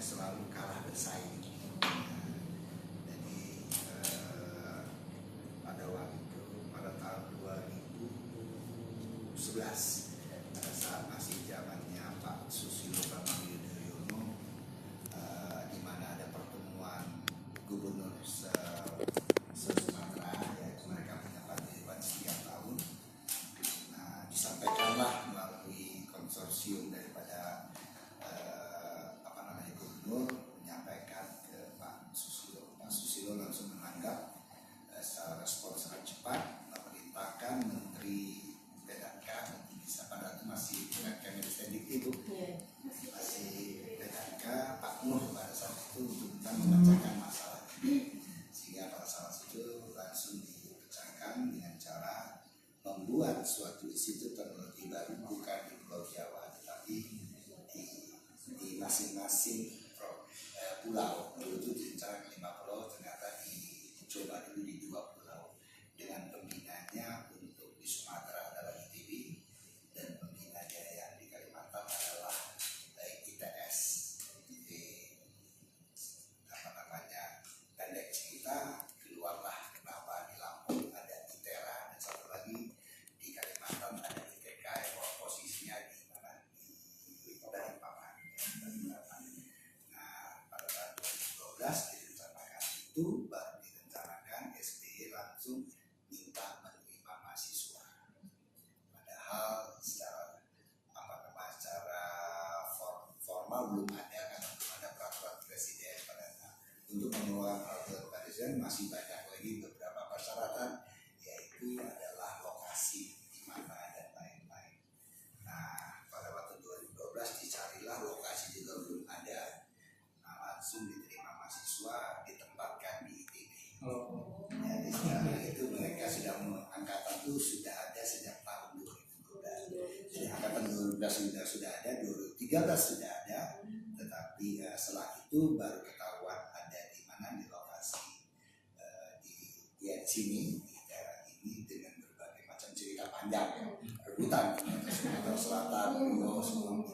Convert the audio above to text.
selalu kalah bersaing. Jadi pada waktu itu, pada tahun 2011, saat masih zamannya Pak Susilo Bambang Yudhoyono, di mana ada pertemuan gubernur se-Sumatera, ya, mereka mendapat dewan setiap tahun. Nah, disampaikanlah melalui konsorsium daripada gubernur menyampaikan ke Pak Susilo. Pak Susilo langsung menanggap secara respon sangat cepat, memerintahkan Menteri PDK untuk bisa, pada itu masih Kemenristek itu, masih PDK Pak Nuh pada saat itu untuk memecahkan masalah ini. Sehingga pada saat itu langsung dipecahkan dengan cara membuat suatu institut teknologi baru, bukan di Pulau Jawa tetapi di masing-masing pulau. Dulu itu direncanakan 5 pulau, ternyata dicoba dulu di 2 pulau dengan pembinanya. Untuk di Sumatera adalah ITB dan pembinanya yang di Kalimantan adalah ITS. Jadi pendek cerita, keluarlah kenapa di Lampung ada ITERA dan satu lagi di Kalimantan ada ITK yang posisinya di mana, di Balikpapan. Nah, pada tahun 2012 direncanakan itu, baru direncanakan SBY langsung minta menerima mahasiswa. Padahal secara formal belum ada, karena belum ada peraturan presiden. Untuk mengeluarkan peraturan presiden masih banyak lagi beberapa persyaratan, yaitu adalah lokasi di mana dan lain-lain. Nah, pada waktu 2012 dicarilah lokasi juga belum ada. Nah, langsung diterima mahasiswa, ditempatkan di ITB. Jadi sekarang itu mereka sudah angkatan itu sudah ada sejak tahun 2012. Jadi angkatan 2012 sudah ada, 2013 sudah ada, tetapi setelah itu baru ketahuan ada di mana, di lokasi di sini, di daerah ini, dengan berbagai macam cerita panjang, rebutan Sumatera Selatan, Rio, semua.